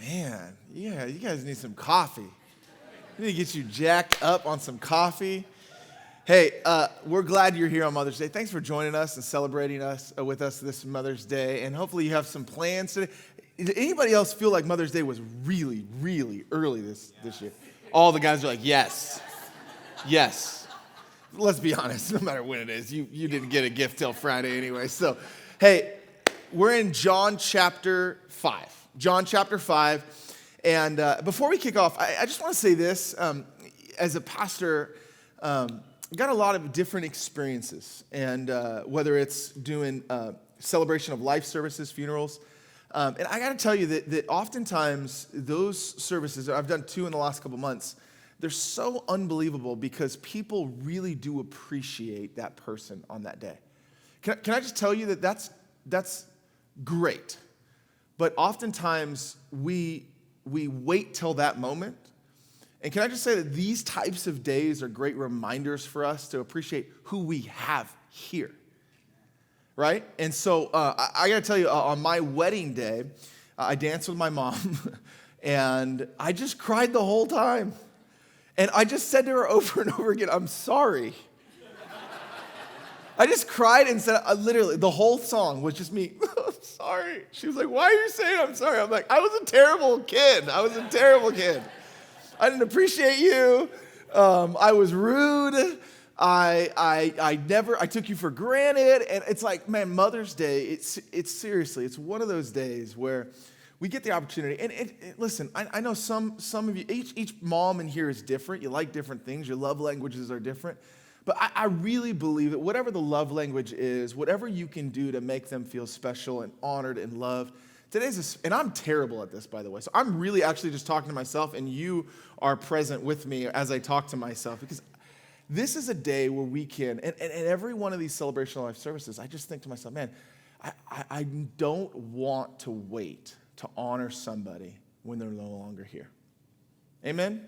Man, yeah, you guys need some coffee. We need to get you jacked up on some coffee. Hey, we're glad you're here on Mother's Day. Thanks for joining us and celebrating us with us this Mother's Day. And hopefully you have some plans today. Did anybody else feel like Mother's Day was really, really early this year? All the guys are like, yes. Yes. Let's be honest, no matter when it is, you didn't get a gift till Friday anyway. So, hey, we're in John chapter 5. John chapter 5. And before we kick off, I just want to say this. As a pastor, got a lot of different experiences. And whether it's doing celebration of life services, funerals. And I got to tell you that oftentimes those services, I've done 2 in the last couple months, they're so unbelievable because people really do appreciate that person on that day. Can I just tell you that that's great. But oftentimes we wait till that moment. And can I just say that these types of days are great reminders for us to appreciate who we have here, right? And so I got to tell you, on my wedding day, I danced with my mom, and I just cried the whole time. And I just said to her over and over again, I'm sorry. I just cried and said, literally, the whole song was just me, I'm sorry. She was like, why are you saying I'm sorry? I'm like, I was a terrible kid. I didn't appreciate you. I was rude. I took you for granted. And it's like, man, Mother's Day, it's seriously, it's one of those days where we get the opportunity. And listen, I know some of you, each mom in here is different. You like different things. Your love languages are different. But I really believe that whatever the love language is, whatever you can do to make them feel special and honored and loved, and I'm terrible at this, by the way. So I'm really actually just talking to myself, and you are present with me as I talk to myself, because this is a day where we can, and every one of these celebration life services, I just think to myself, man, I don't want to wait to honor somebody when they're no longer here. Amen?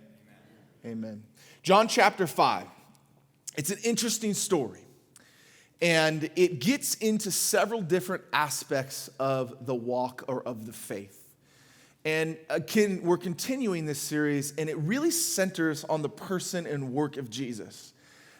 Amen. John chapter 5. It's an interesting story. And it gets into several different aspects of the walk or of the faith. And again, we're continuing this series, and it really centers on the person and work of Jesus.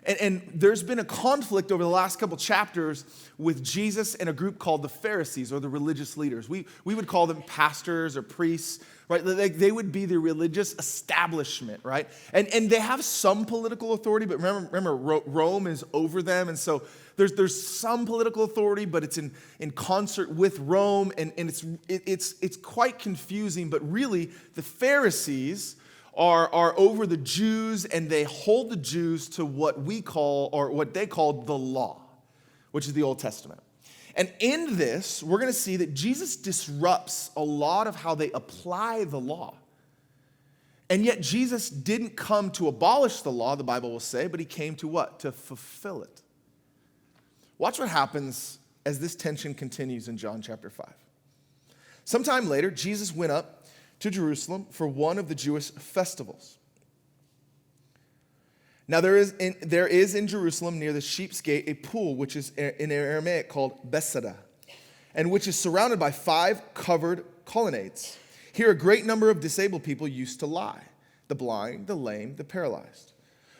And there's been a conflict over the last couple chapters with Jesus and a group called the Pharisees, or the religious leaders. We would call them pastors or priests, right? They would be the religious establishment, right? And they have some political authority, but remember, Rome is over them, and so there's some political authority, but it's in concert with Rome, and it's quite confusing. But really, the Pharisees are over the Jews, and they hold the Jews to what we call, or what they called, the law, which is the Old Testament. And in this, we're going to see that Jesus disrupts a lot of how they apply the law. And yet Jesus didn't come to abolish the law, the Bible will say, but he came to what? To fulfill it. Watch what happens as this tension continues in John chapter 5. Sometime later, Jesus went up to Jerusalem for one of the Jewish festivals. Now there is in Jerusalem near the Sheep's Gate a pool, which is in Aramaic called Bethesda, and which is surrounded by 5 covered colonnades. Here a great number of disabled people used to lie: the blind, the lame, the paralyzed.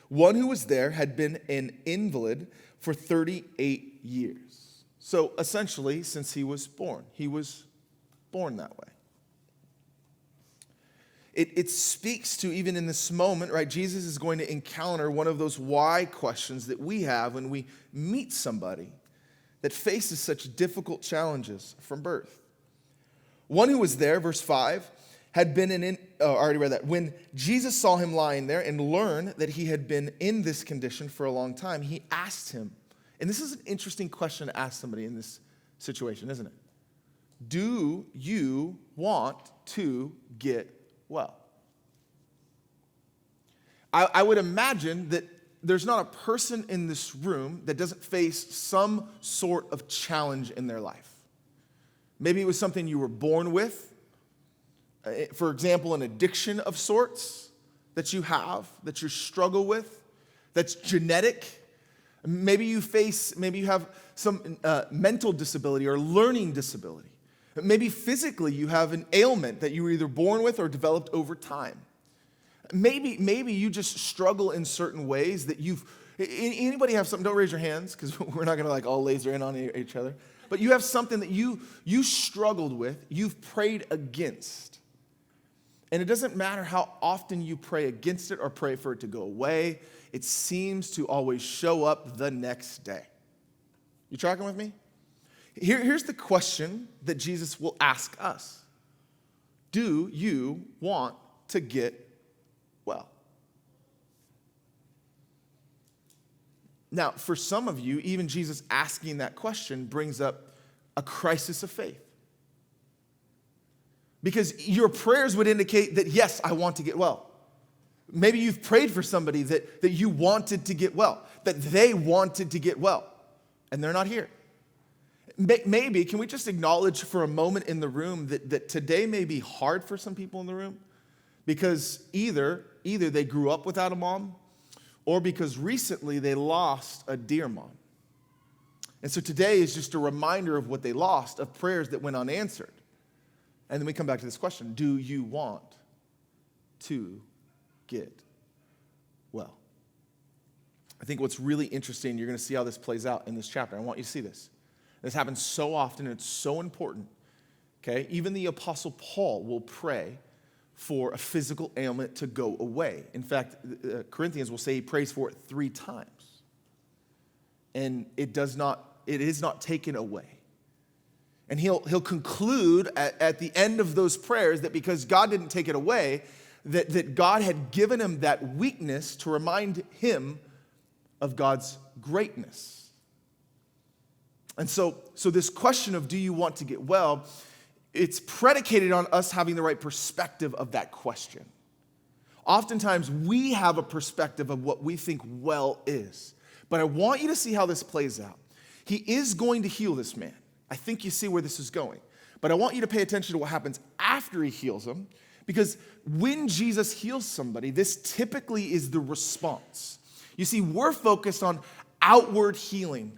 One who was there had been an invalid for 38 years. So essentially, since he was born that way. It speaks to, even in this moment, right? Jesus is going to encounter one of those why questions that we have when we meet somebody that faces such difficult challenges from birth. One who was there, verse 5, had been I already read that. When Jesus saw him lying there and learned that he had been in this condition for a long time, he asked him, and this is an interesting question to ask somebody in this situation, isn't it? Do you want to get well? I would imagine that there's not a person in this room that doesn't face some sort of challenge in their life. Maybe it was something you were born with. For example, an addiction of sorts that you have, that you struggle with, that's genetic. Maybe you have some mental disability or learning disability. Maybe physically you have an ailment that you were either born with or developed over time. Maybe you just struggle in certain ways that anybody have something? Don't raise your hands because we're not going to all laser in on each other. But you have something that you struggled with, you've prayed against. And it doesn't matter how often you pray against it or pray for it to go away, it seems to always show up the next day. You tracking with me? Here's the question that Jesus will ask us. Do you want to get well? Now, for some of you, even Jesus asking that question brings up a crisis of faith. Because your prayers would indicate that, yes, I want to get well. Maybe you've prayed for somebody that you wanted to get well, that they wanted to get well, and they're not here. Maybe, can we just acknowledge for a moment in the room that today may be hard for some people in the room? Because either they grew up without a mom, or because recently they lost a dear mom. And so today is just a reminder of what they lost, of prayers that went unanswered. And then we come back to this question: do you want to get well? I think what's really interesting, you're going to see how this plays out in this chapter. I want you to see this. This happens so often, and it's so important. Okay? Even the Apostle Paul will pray for a physical ailment to go away. In fact, Corinthians will say he prays for it 3 times. And it is not taken away. And he'll conclude at the end of those prayers that because God didn't take it away, that God had given him that weakness to remind him of God's greatness. And so this question of do you want to get well, it's predicated on us having the right perspective of that question. Oftentimes, we have a perspective of what we think well is. But I want you to see how this plays out. He is going to heal this man. I think you see where this is going. But I want you to pay attention to what happens after he heals him, because when Jesus heals somebody, this typically is the response. You see, we're focused on outward healing.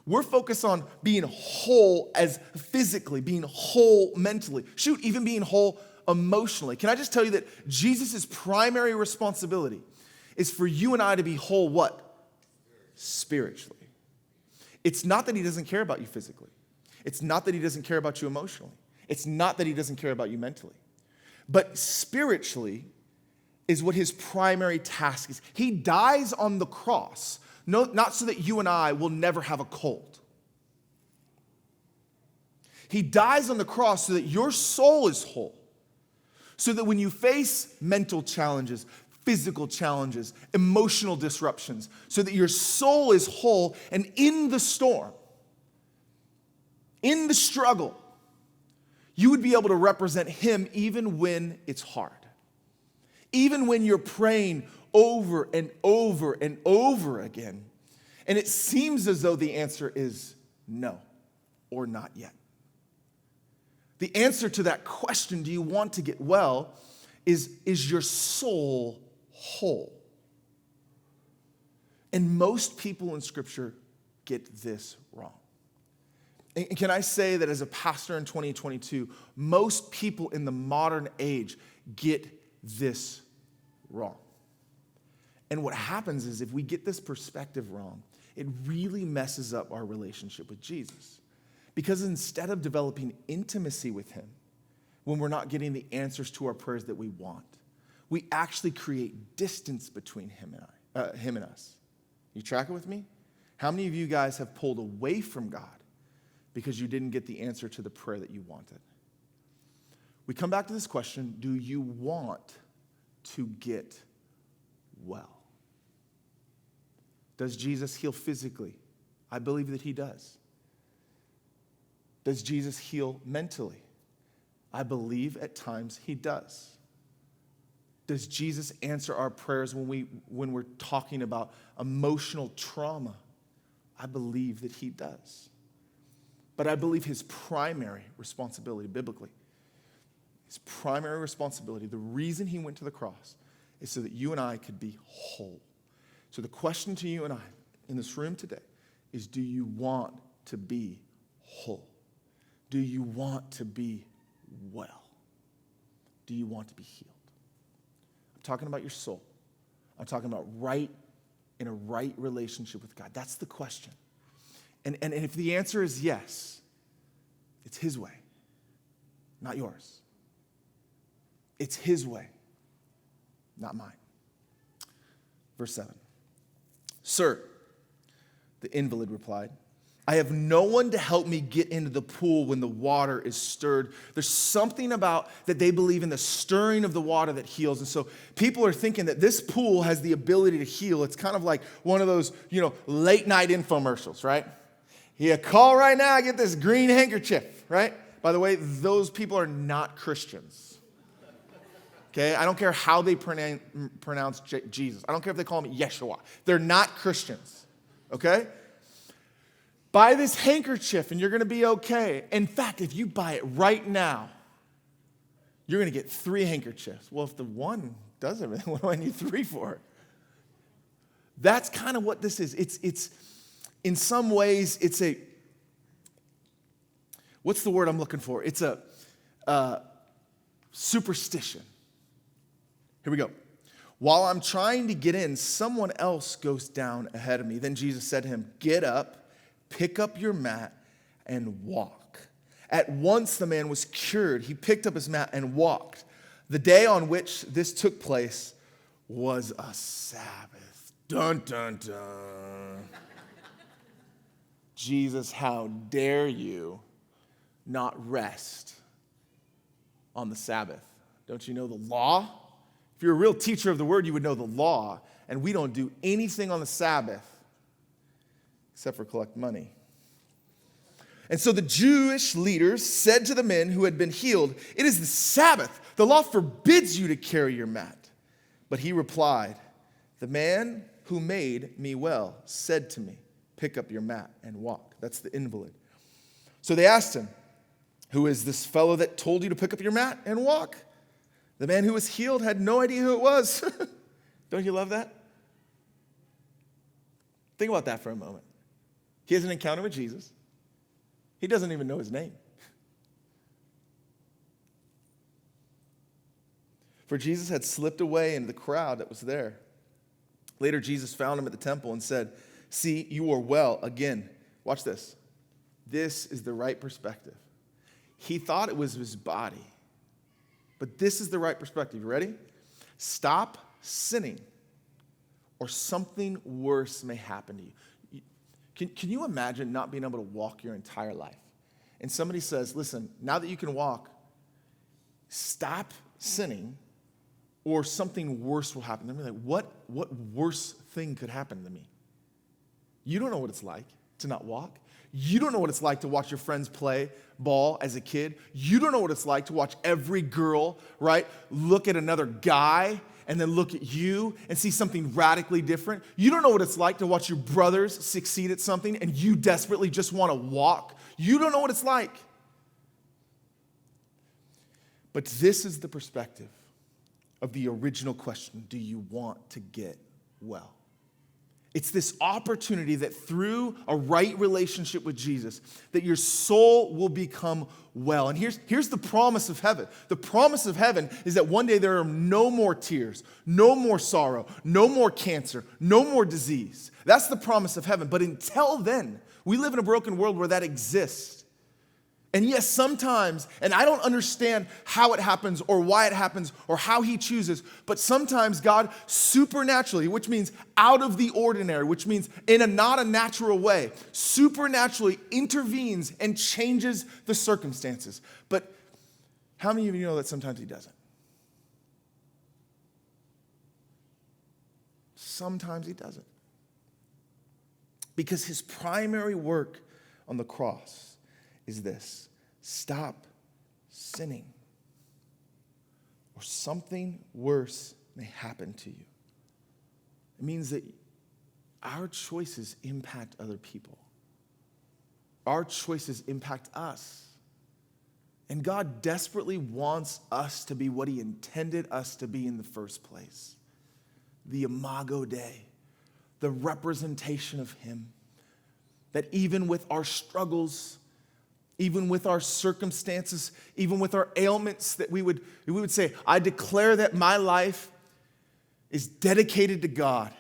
We're focused on being whole as physically, being whole mentally. Shoot, even being whole emotionally. Can I just tell you that Jesus' primary responsibility is for you and I to be whole what? Spiritually. It's not that he doesn't care about you physically. It's not that he doesn't care about you emotionally. It's not that he doesn't care about you mentally. But spiritually is what his primary task is. He dies on the cross, not so that you and I will never have a cold. He dies on the cross so that your soul is whole. So that when you face mental challenges, physical challenges, emotional disruptions, so that your soul is whole, and in the storm, in the struggle, you would be able to represent him even when it's hard. Even when you're praying over and over and over again, and it seems as though the answer is no, or not yet. The answer to that question, do you want to get well, is your soul whole? And most people in Scripture get this wrong. And can I say that as a pastor in 2022, most people in the modern age get this wrong. And what happens is if we get this perspective wrong, it really messes up our relationship with Jesus. Because instead of developing intimacy with him, when we're not getting the answers to our prayers that we want, we actually create distance between him and us. You tracking with me? How many of you guys have pulled away from God because you didn't get the answer to the prayer that you wanted? We come back to this question: do you want to get well? Does Jesus heal physically? I believe that he does. Does Jesus heal mentally? I believe at times he does. Does Jesus answer our prayers when we're talking about emotional trauma? I believe that he does. But I believe his primary responsibility biblically, his primary responsibility, the reason he went to the cross is so that you and I could be whole. So the question to you and I in this room today is, do you want to be whole? do you want to be well? Do you want to be healed? I'm talking about your soul. I'm talking about in a right relationship with God. That's the question. And if the answer is yes, it's his way, not yours. It's his way, not mine. Verse 7. Sir, the invalid replied, I have no one to help me get into the pool when the water is stirred. There's something about that they believe in the stirring of the water that heals. And so people are thinking that this pool has the ability to heal. It's kind of like one of those, late night infomercials, right? Yeah, call right now, get this green handkerchief, right? By the way, those people are not Christians. Okay, I don't care how they pronounce Jesus. I don't care if they call him Yeshua. They're not Christians, okay? Buy this handkerchief and you're going to be okay. In fact, if you buy it right now, you're going to get 3 handkerchiefs. Well, if the one does everything, what do I need 3 for? That's kind of what this is. It's in some ways, it's a, what's the word I'm looking for? It's a superstition. Here we go. While I'm trying to get in, someone else goes down ahead of me. Then Jesus said to him, get up, pick up your mat, and walk. At once the man was cured. He picked up his mat and walked. The day on which this took place was a Sabbath. Dun, dun, dun. Jesus, how dare you not rest on the Sabbath? Don't you know the law? If you're a real teacher of the word, you would know the law. And we don't do anything on the Sabbath except for collect money. And so the Jewish leaders said to the men who had been healed, it is the Sabbath. The law forbids you to carry your mat. But he replied, the man who made me well said to me, pick up your mat and walk. That's the invalid. So they asked him, who is this fellow that told you to pick up your mat and walk? The man who was healed had no idea who it was. Don't you love that? Think about that for a moment. He has an encounter with Jesus. He doesn't even know his name. For Jesus had slipped away into the crowd that was there. Later, Jesus found him at the temple and said, see, you are well again. Watch this. This is the right perspective. He thought it was his body. But this is the right perspective. You ready? Stop sinning, or something worse may happen to you. Can you imagine not being able to walk your entire life? And somebody says, listen, now that you can walk, stop sinning, or something worse will happen. They're like, what worse thing could happen to me? You don't know what it's like to not walk. You don't know what it's like to watch your friends play ball as a kid. You don't know what it's like to watch every girl, right, look at another guy and then look at you and see something radically different. You don't know what it's like to watch your brothers succeed at something and you desperately just want to walk. You don't know what it's like. But this is the perspective of the original question, do you want to get well? It's this opportunity that through a right relationship with Jesus, that your soul will become well. And here's the promise of heaven. The promise of heaven is that one day there are no more tears, no more sorrow, no more cancer, no more disease. That's the promise of heaven. But until then, we live in a broken world where that exists. And yes, sometimes, and I don't understand how it happens or why it happens or how he chooses, but sometimes God supernaturally, which means out of the ordinary, which means in a not a natural way, supernaturally intervenes and changes the circumstances. But how many of you know that sometimes he doesn't? Sometimes he doesn't. Because his primary work on the cross is this: stop sinning, or something worse may happen to you. It means that our choices impact other people. Our choices impact us. And God desperately wants us to be what he intended us to be in the first place. The Imago Dei, the representation of him. That even with our struggles, even with our circumstances, even with our ailments, that we would say, I declare that my life is dedicated to God,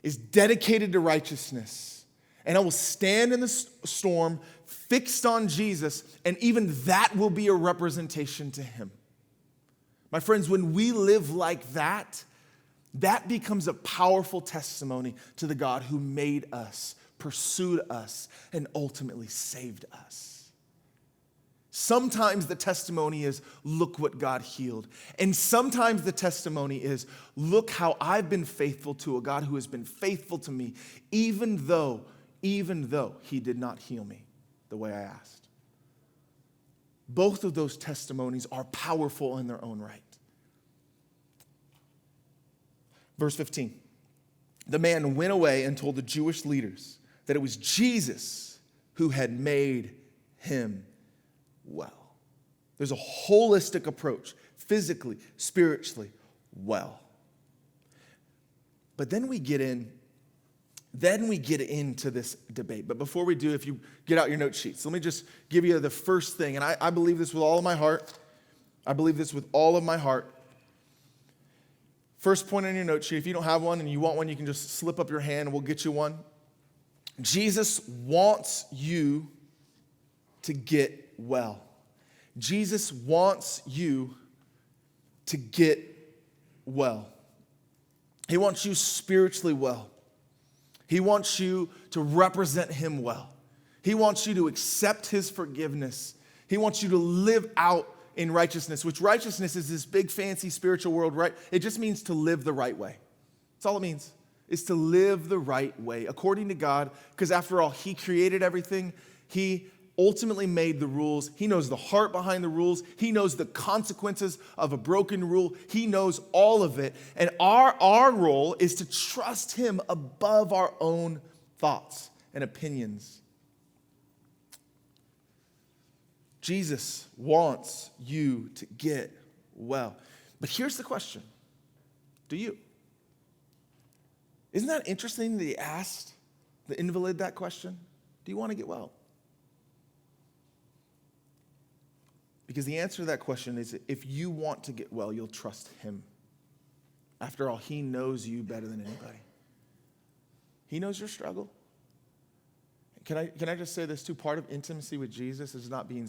is dedicated to righteousness. And I will stand in the storm, fixed on Jesus, and even that will be a representation to him. My friends, when we live like that, that becomes a powerful testimony to the God who made us, pursued us, and ultimately saved us. Sometimes the testimony is, look what God healed. And sometimes the testimony is, look how I've been faithful to a God who has been faithful to me, even though he did not heal me the way I asked. Both of those testimonies are powerful in their own right. Verse 15, the man went away and told the Jewish leaders that it was Jesus who had made him well. There's a holistic approach, physically, spiritually, well. But then we get into this debate. But before we do, if you get out your note sheets, let me just give you the first thing. And I believe this with all of my heart. I believe this with all of my heart. First point on your note sheet, if you don't have one and you want one, you can just slip up your hand and we'll get you one. Jesus wants you to get well. Jesus wants you to get well. He wants you spiritually well. He wants you to represent him well. He wants you to accept his forgiveness. He wants you to live out in righteousness, which righteousness is this big, fancy spiritual world, right? It just means to live the right way. That's all it means, is to live the right way, according to God, because after all, he created everything. He ultimately made the rules. He knows the heart behind the rules. He knows the consequences of a broken rule. He knows all of it. And our role is to trust him above our own thoughts and opinions. Jesus wants you to get well. But here's the question. Do you? Isn't that interesting that he asked the invalid that question? Do you want to get well? Because the answer to that question is, if you want to get well, you'll trust him. After all, he knows you better than anybody. He knows your struggle. Can I just say this too? Part of intimacy with Jesus is not being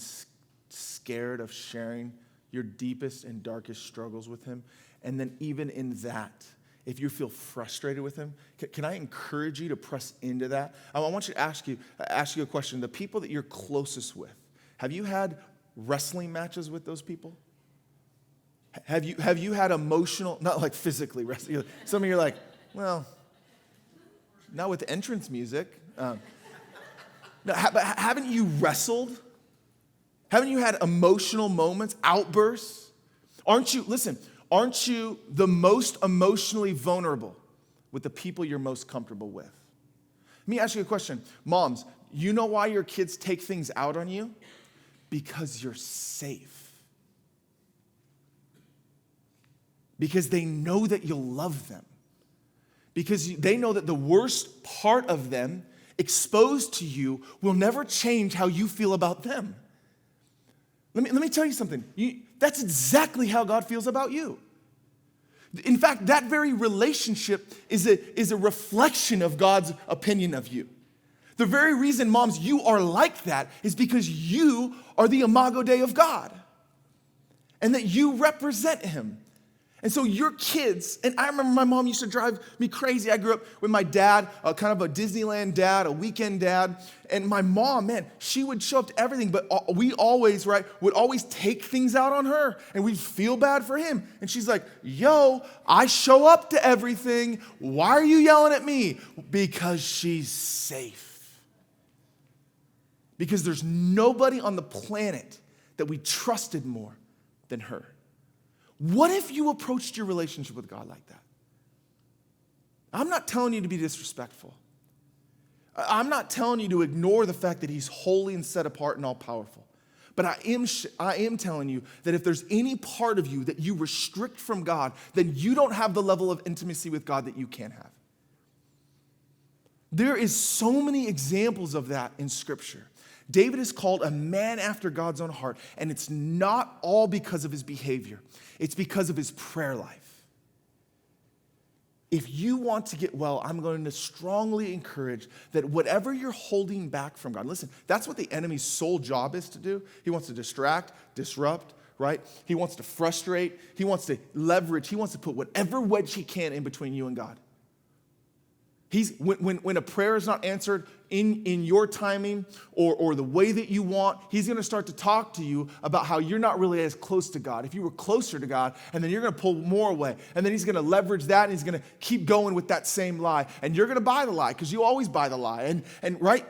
scared of sharing your deepest and darkest struggles with him. And then even in that, if you feel frustrated with him, can I encourage you to press into that? I want you to ask you a question. The people that you're closest with, have you had wrestling matches with those people? Have you had emotional, not like physically wrestling. Some of you are like, well, not with entrance music. No, but haven't you wrestled? Haven't you had emotional moments, outbursts? Aren't you the most emotionally vulnerable with the people you're most comfortable with? Let me ask you a question. Moms, you know why your kids take things out on you? Because you're safe. Because they know that you'll love them. Because they know that the worst part of them exposed to you will never change how you feel about them. Let me tell you something. That's exactly how God feels about you. In fact, that very relationship is a reflection of God's opinion of you. The very reason, moms, you are like that is because you are the imago Dei of God and that you represent him. And so your kids, and I remember my mom used to drive me crazy. I grew up with my dad, kind of a Disneyland dad, a weekend dad. And my mom, man, she would show up to everything, but we always, would always take things out on her. And we'd feel bad for him. And she's like, yo, I show up to everything. Why are you yelling at me? Because she's safe. Because there's nobody on the planet that we trusted more than her. What if you approached your relationship with God like that? I'm not telling you to be disrespectful. I'm not telling you to ignore the fact that he's holy and set apart and all-powerful. But I am telling you that if there's any part of you that you restrict from God, then you don't have the level of intimacy with God that you can have. There is so many examples of that in Scripture. David is called a man after God's own heart, and it's not all because of his behavior. It's because of his prayer life. If you want to get well, I'm going to strongly encourage that whatever you're holding back from God, listen, that's what the enemy's sole job is to do. He wants to distract, disrupt, right? He wants to frustrate. He wants to leverage. He wants to put whatever wedge he can in between you and God. When a prayer is not answered in your timing or the way that you want, he's going to start to talk to you about how you're not really as close to God. If you were closer to God, and then you're going to pull more away. And then he's going to leverage that, and he's going to keep going with that same lie. And you're going to buy the lie, because you always buy the lie. And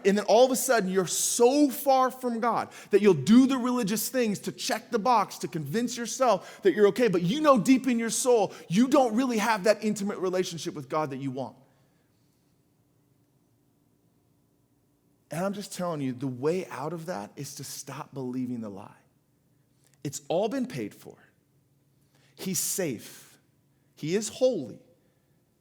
then all of a sudden, you're so far from God that you'll do the religious things to check the box, to convince yourself that you're okay. But you know deep in your soul, you don't really have that intimate relationship with God that you want. And I'm just telling you, the way out of that is to stop believing the lie. It's all been paid for. He's safe. He is holy,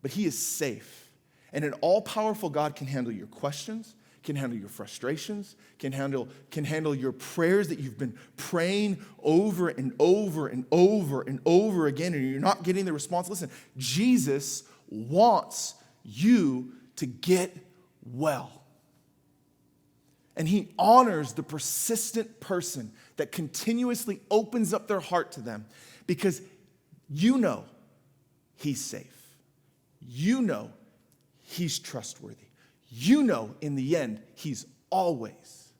but he is safe. And an all-powerful God can handle your questions, can handle your frustrations, can handle your prayers that you've been praying over and over and over and over again, and you're not getting the response. Listen, Jesus wants you to get well. And he honors the persistent person that continuously opens up their heart to them, because you know he's safe. You know he's trustworthy. You know in the end he's always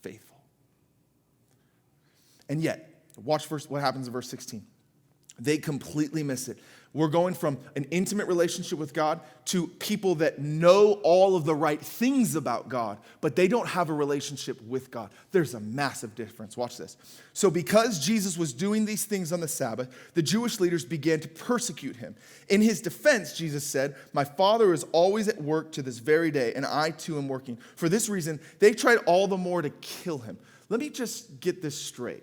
faithful. And yet, watch what happens in verse 16. They completely miss it. We're going from an intimate relationship with God to people that know all of the right things about God, but they don't have a relationship with God. There's a massive difference. Watch this. So because Jesus was doing these things on the Sabbath, the Jewish leaders began to persecute him. In his defense, Jesus said, "My Father is always at work to this very day, and I too am working." For this reason, they tried all the more to kill him. Let me just get this straight.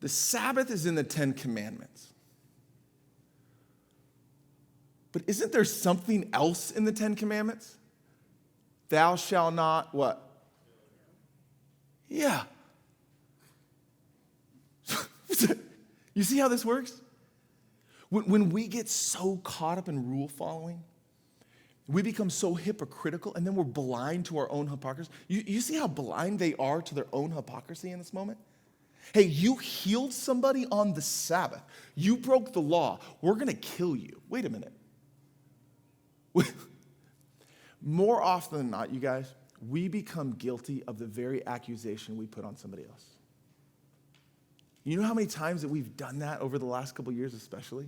The Sabbath is in the 10 Commandments. But isn't there something else in the 10 Commandments? Thou shalt not what? Yeah. You see how this works? When we get so caught up in rule following, we become so hypocritical, and then we're blind to our own hypocrisy. You see how blind they are to their own hypocrisy in this moment? Hey, you healed somebody on the Sabbath. You broke the law. We're going to kill you. Wait a minute. More often than not, you guys, we become guilty of the very accusation we put on somebody else. You know how many times that we've done that over the last couple of years especially?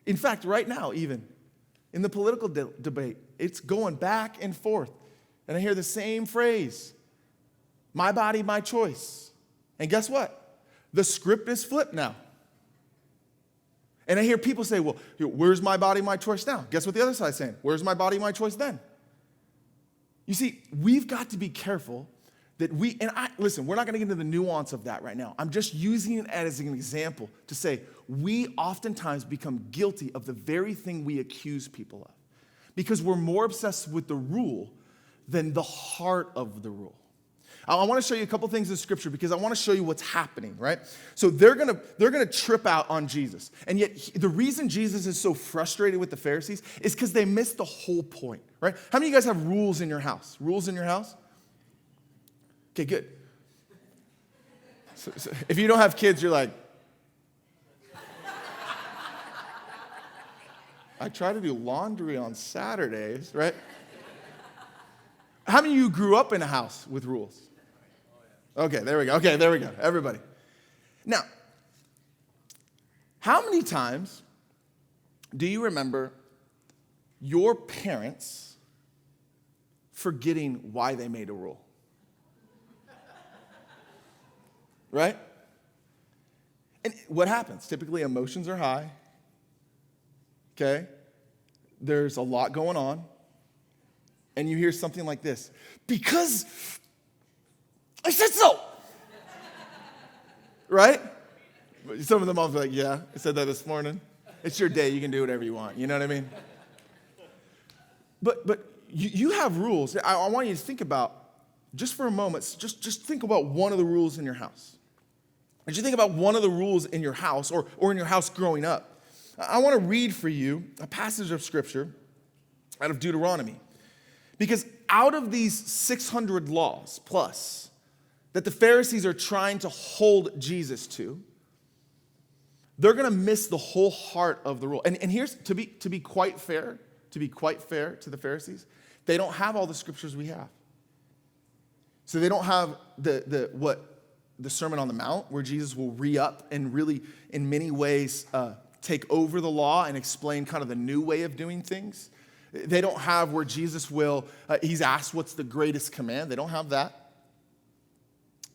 In fact, right now even, in the political debate, it's going back and forth. And I hear the same phrase, my body, my choice. And guess what? The script is flipped now. And I hear people say, well, where's my body, my choice now? Guess what the other side's saying? Where's my body, my choice then? You see, we've got to be careful that listen, we're not going to get into the nuance of that right now. I'm just using it as an example to say we oftentimes become guilty of the very thing we accuse people of, because we're more obsessed with the rule than the heart of the rule. I want to show you a couple things in Scripture, because I want to show you what's happening, right? So they're gonna trip out on Jesus. And yet the reason Jesus is so frustrated with the Pharisees is because they missed the whole point, right? How many of you guys have rules in your house? Rules in your house? Okay, good. So if you don't have kids, you're like, I try to do laundry on Saturdays, right? How many of you grew up in a house with rules? Okay, there we go. Everybody. Now, how many times do you remember your parents forgetting why they made a rule? Right? And what happens? Typically, emotions are high. Okay? There's a lot going on. And you hear something like this, because I said so. Right? Some of the moms are like, yeah, I said that this morning. It's your day. You can do whatever you want. You know what I mean? But you have rules. I want you to think about, just for a moment, just think about one of the rules in your house. As you think about one of the rules in your house or in your house growing up, I want to read for you a passage of Scripture out of Deuteronomy. Because out of these 600 laws plus that the Pharisees are trying to hold Jesus to, they're going to miss the whole heart of the rule. And here's, to be quite fair to the Pharisees, they don't have all the scriptures we have. So they don't have the Sermon on the Mount, where Jesus will re-up and really, in many ways, take over the law and explain kind of the new way of doing things. They don't have where Jesus will, he's asked what's the greatest command. They don't have that.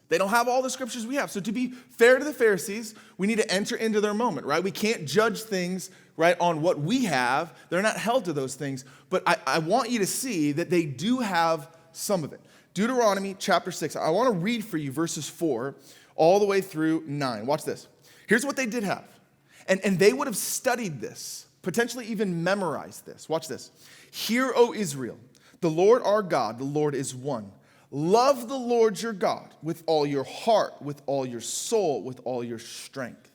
They don't have all the scriptures we have. So to be fair to the Pharisees, we need to enter into their moment, right? We can't judge things, right, on what we have. They're not held to those things. But I want you to see that they do have some of it. Deuteronomy chapter 6. I want to read for you verses 4 all the way through 9. Watch this. Here's what they did have. And they would have studied this, potentially even memorized this. Watch this. Hear, O Israel, the Lord our God, the Lord is one. Love the Lord your God with all your heart, with all your soul, with all your strength.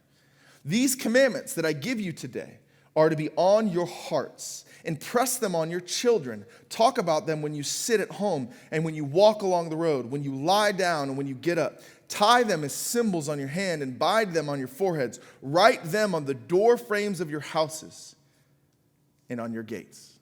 These commandments that I give you today are to be on your hearts. Impress them on your children. Talk about them when you sit at home and when you walk along the road, when you lie down and when you get up. Tie them as symbols on your hand and bind them on your foreheads. Write them on the door frames of your houses and on your gates.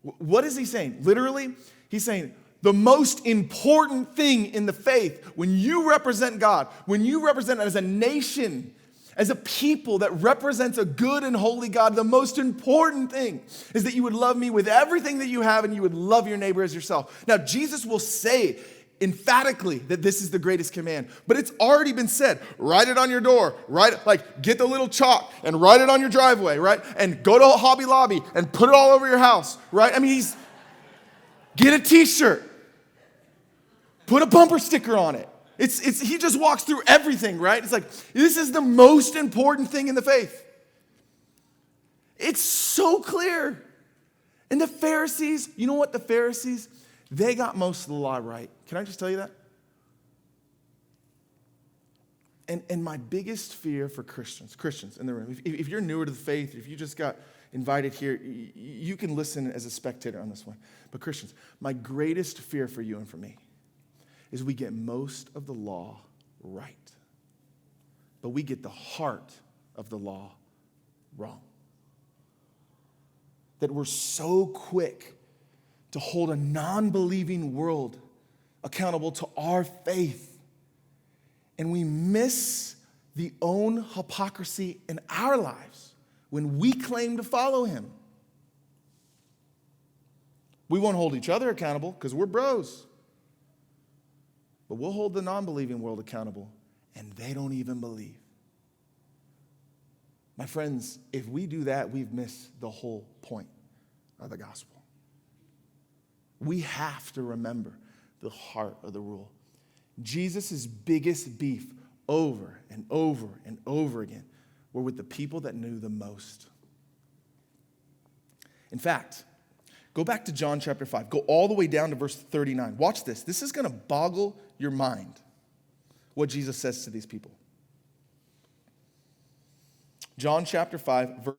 What is he saying? Literally, he's saying, the most important thing in the faith, when you represent God, when you represent as a nation, as a people that represents a good and holy God, the most important thing is that you would love me with everything that you have and you would love your neighbor as yourself. Now, Jesus will say emphatically that this is the greatest command, but it's already been said. Write it on your door, get the little chalk and write it on your driveway, right? And go to Hobby Lobby and put it all over your house, right? I mean, get a t-shirt. Put a bumper sticker on it. He just walks through everything, right? It's like, this is the most important thing in the faith. It's so clear. And the Pharisees, you know what? The Pharisees, they got most of the law right. Can I just tell you that? And my biggest fear for Christians in the room, if you're newer to the faith, if you just got invited here, you can listen as a spectator on this one. But Christians, my greatest fear for you and for me is we get most of the law right, but we get the heart of the law wrong. That we're so quick to hold a non-believing world accountable to our faith, and we miss the own hypocrisy in our lives when we claim to follow him. We won't hold each other accountable because we're bros. But we'll hold the non-believing world accountable, and they don't even believe. My friends, if we do that, we've missed the whole point of the gospel. We have to remember the heart of the rule. Jesus' biggest beef over and over and over again were with the people that knew the most. In fact, go back to John chapter 5. Go all the way down to verse 39. Watch this. This is going to boggle your mind, what Jesus says to these people. John chapter 5, verse.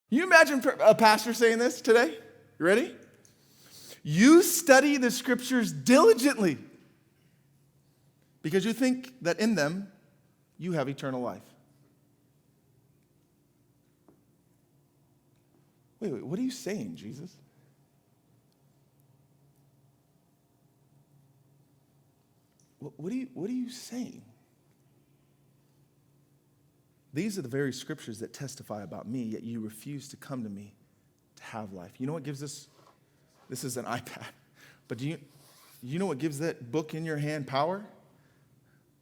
You imagine a pastor saying this today? You ready? You study the scriptures diligently because you think that in them you have eternal life. Wait, what are you saying, Jesus? What are you saying? These are the very scriptures that testify about me, yet you refuse to come to me to have life. You know what gives us, this is an iPad, but do you know what gives that book in your hand power?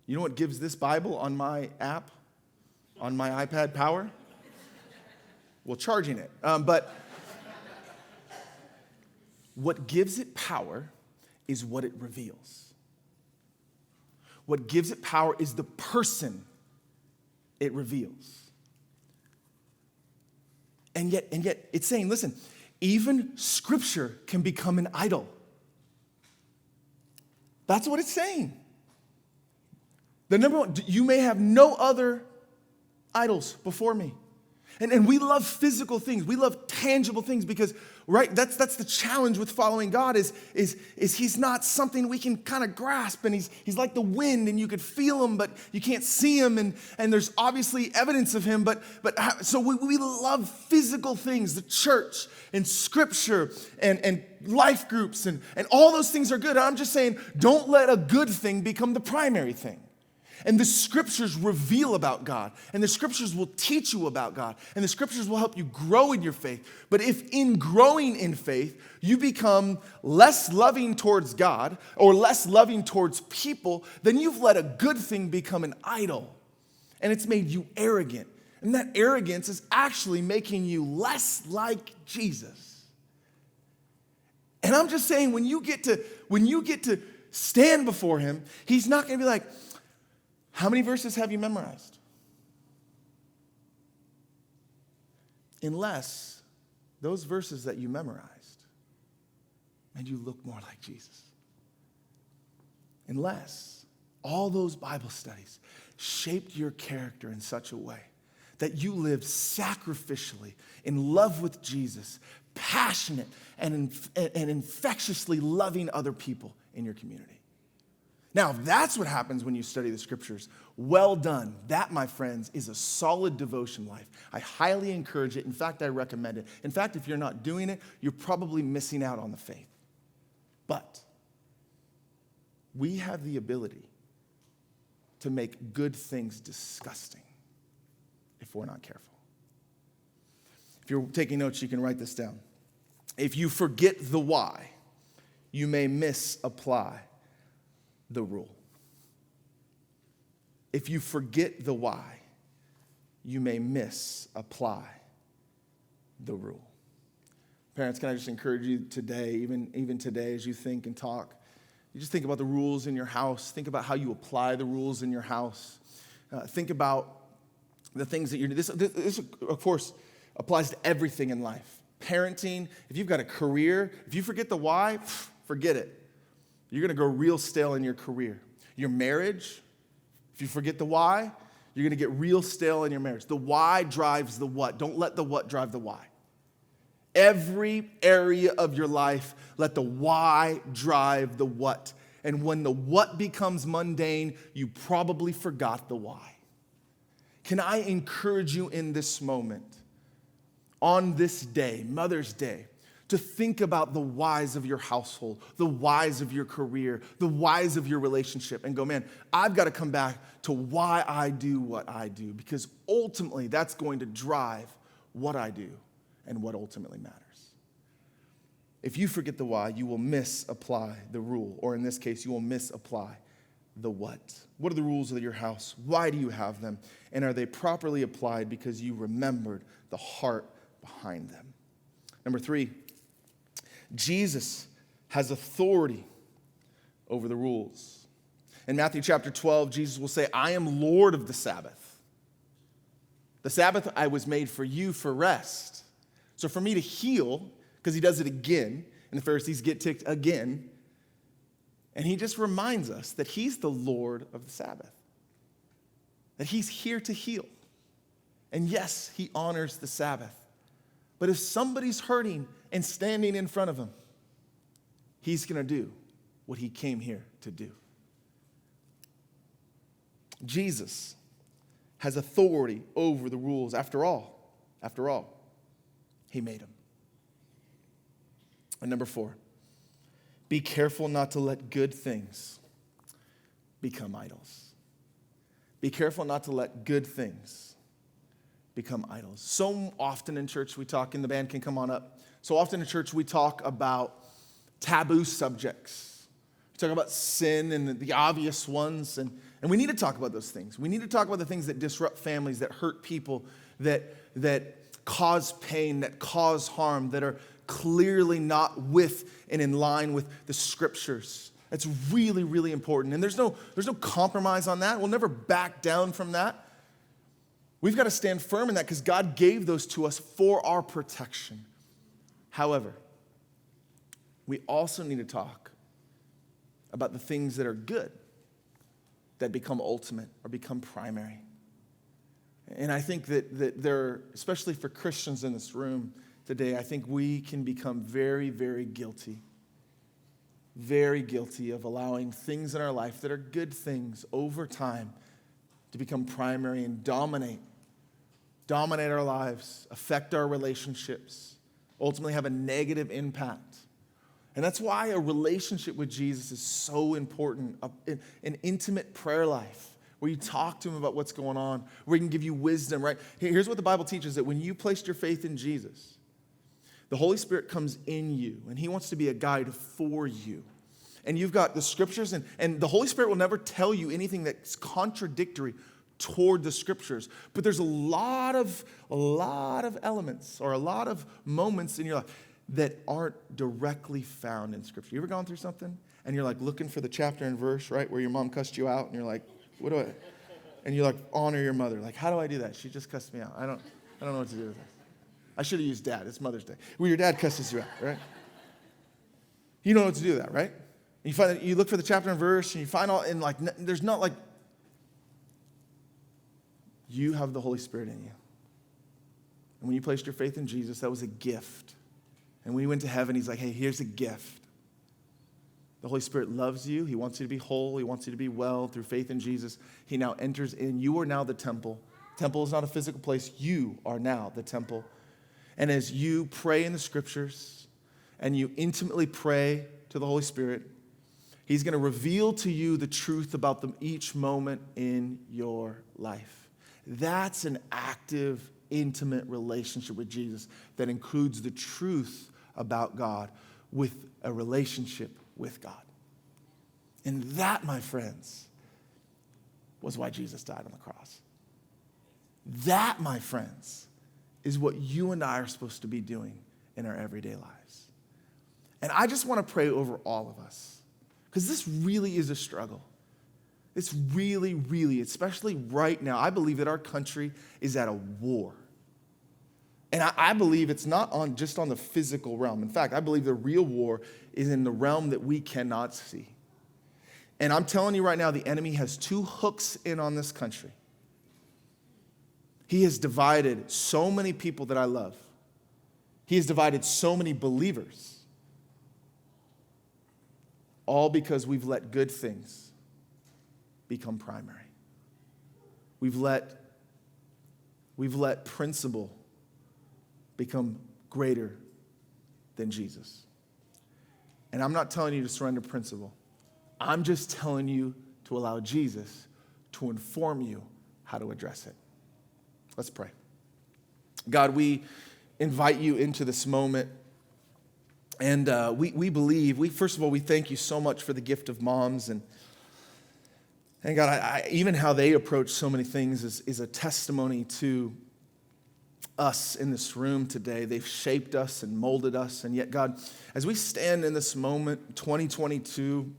You know what gives this Bible on my app, on my iPad power? Well, charging it. But what gives it power is what it reveals. What gives it power is the person it reveals. And yet it's saying, listen, even Scripture can become an idol. That's what it's saying. The number one, you may have no other idols before me. And we love physical things. We love tangible things because, right, that's the challenge with following God is he's not something we can kind of grasp. And he's like the wind and you could feel him, but you can't see him. And there's obviously evidence of him. So we love physical things, the church and Scripture and life groups and all those things are good. And I'm just saying, don't let a good thing become the primary thing. And the Scriptures reveal about God. And the Scriptures will teach you about God. And the Scriptures will help you grow in your faith. But if in growing in faith, you become less loving towards God or less loving towards people, then you've let a good thing become an idol. And it's made you arrogant. And that arrogance is actually making you less like Jesus. And I'm just saying, when you get to stand before him, he's not going to be like, how many verses have you memorized? Unless those verses that you memorized made you look more like Jesus. Unless all those Bible studies shaped your character in such a way that you lived sacrificially in love with Jesus, passionate and infectiously loving other people in your community. Now, if that's what happens when you study the Scriptures, well done. That, my friends, is a solid devotion life. I highly encourage it. In fact, I recommend it. In fact, if you're not doing it, you're probably missing out on the faith. But we have the ability to make good things disgusting if we're not careful. If you're taking notes, you can write this down. If you forget the why, you may misapply the rule. If you forget the why, you may misapply the rule. Parents, can I just encourage you today, even today as you think and talk, you just think about the rules in your house. Think about how you apply the rules in your house. Think about the things that you're doing. This, of course, applies to everything in life. Parenting, if you've got a career, if you forget the why, forget it. You're going to go real stale in your career. Your marriage, if you forget the why, you're going to get real stale in your marriage. The why drives the what. Don't let the what drive the why. Every area of your life, let the why drive the what. And when the what becomes mundane, you probably forgot the why. Can I encourage you in this moment, on this day, Mother's Day, to think about the whys of your household, the whys of your career, the whys of your relationship, and go, man, I've got to come back to why I do what I do, because ultimately that's going to drive what I do and what ultimately matters. If you forget the why, you will misapply the rule, or in this case, you will misapply the what. What are the rules of your house? Why do you have them? And are they properly applied because you remembered the heart behind them? Number 3, Jesus has authority over the rules. In Matthew chapter 12, Jesus will say, I am Lord of the Sabbath. The Sabbath I was made for you for rest. So for me to heal, because he does it again, and the Pharisees get ticked again, and he just reminds us that he's the Lord of the Sabbath, that he's here to heal. And yes, he honors the Sabbath. But if somebody's hurting and standing in front of him, he's going to do what he came here to do. Jesus has authority over the rules. After all, he made them. And number 4, be careful not to let good things become idols. Be careful not to let good things become idols. So often in church we talk, and the band can come on up. So often in church we talk about taboo subjects. We talk about sin and the obvious ones, and we need to talk about those things. We need to talk about the things that disrupt families, that hurt people, that cause pain, that cause harm, that are clearly not with and in line with the Scriptures. That's really, really important. And there's no compromise on that. We'll never back down from that. We've got to stand firm in that because God gave those to us for our protection. However, we also need to talk about the things that are good, that become ultimate or become primary. And I think that there, especially for Christians in this room today, I think we can become very, very guilty of allowing things in our life that are good things over time to become primary and dominate our lives, affect our relationships, ultimately have a negative impact. And that's why a relationship with Jesus is so important, an intimate prayer life where you talk to him about what's going on, where he can give you wisdom, right? Here's what the Bible teaches, that when you placed your faith in Jesus, the Holy Spirit comes in you, and he wants to be a guide for you. And you've got the scriptures, and the Holy Spirit will never tell you anything that's contradictory toward the scriptures. But there's a lot of elements or a lot of moments in your life that aren't directly found in scripture. You ever gone through something and you're like looking for the chapter and verse, right, where your mom cussed you out, and you're like, what do I? And you like honor your mother. Like, how do I do that? She just cussed me out. I don't know what to do with that. I should have used dad. It's Mother's Day. Well, your dad cusses you out, right? You know what to do with that, right? And you look for the chapter and verse, and you find all, and like, there's not like, you have the Holy Spirit in you. And when you placed your faith in Jesus, that was a gift. And when you went to heaven, he's like, hey, here's a gift. The Holy Spirit loves you. He wants you to be whole. He wants you to be well through faith in Jesus. He now enters in. You are now the temple. Temple is not a physical place. You are now the temple. And as you pray in the scriptures and you intimately pray to the Holy Spirit, he's going to reveal to you the truth about them each moment in your life. That's an active, intimate relationship with Jesus that includes the truth about God with a relationship with God. And that, my friends, was why Jesus died on the cross. That, my friends, is what you and I are supposed to be doing in our everyday lives. And I just want to pray over all of us, because this really is a struggle. It's really, really, especially right now, I believe that our country is at a war. And I believe it's not just on the physical realm. In fact, I believe the real war is in the realm that we cannot see. And I'm telling you right now, the enemy has two hooks in on this country. He has divided so many people that I love. He has divided so many believers. All because we've let good things become primary. We've let principle become greater than Jesus. And I'm not telling you to surrender principle. I'm just telling you to allow Jesus to inform you how to address it. Let's pray. God, we invite you into this moment. And we believe, first of all, we thank you so much for the gift of moms. And God, even how they approach so many things is a testimony to us in this room today. They've shaped us and molded us. And yet, God, as we stand in this moment, 2022,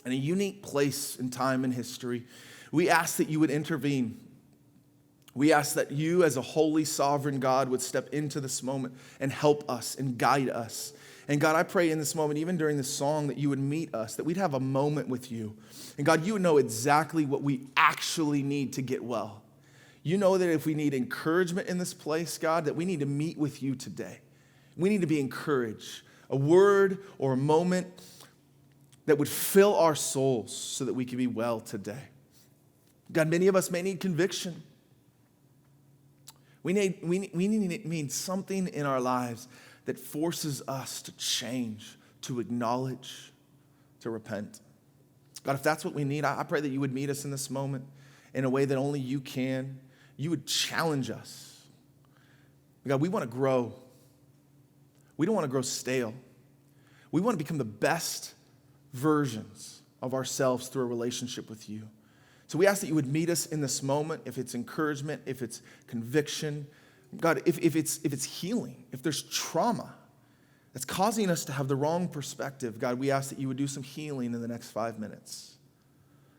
in a unique place in time and history, we ask that you would intervene. We ask that you, as a holy, sovereign God, would step into this moment and help us and guide us. And God, I pray in this moment, even during this song, that you would meet us, that we'd have a moment with you. And God, you would know exactly what we actually need to get well. You know that if we need encouragement in this place, God, that we need to meet with you today. We need to be encouraged. A word or a moment that would fill our souls so that we can be well today. God, many of us may need conviction. We need something in our lives that forces us to change, to acknowledge, to repent. God, if that's what we need, I pray that you would meet us in this moment in a way that only you can. You would challenge us. God, we want to grow. We don't want to grow stale. We want to become the best versions of ourselves through a relationship with you. So we ask that you would meet us in this moment, if it's encouragement, if it's conviction. God, if it's healing, if there's trauma that's causing us to have the wrong perspective, God, we ask that you would do some healing in the next 5 minutes.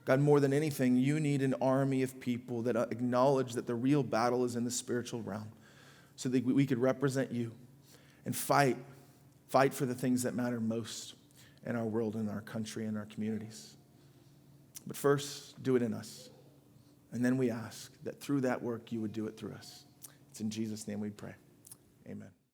God, God, more than anything, you need an army of people that acknowledge that the real battle is in the spiritual realm so that we could represent you and fight for the things that matter most in our world, in our country, in our communities. But first, do it in us. And then we ask that through that work, you would do it through us. It's in Jesus' name we pray. Amen.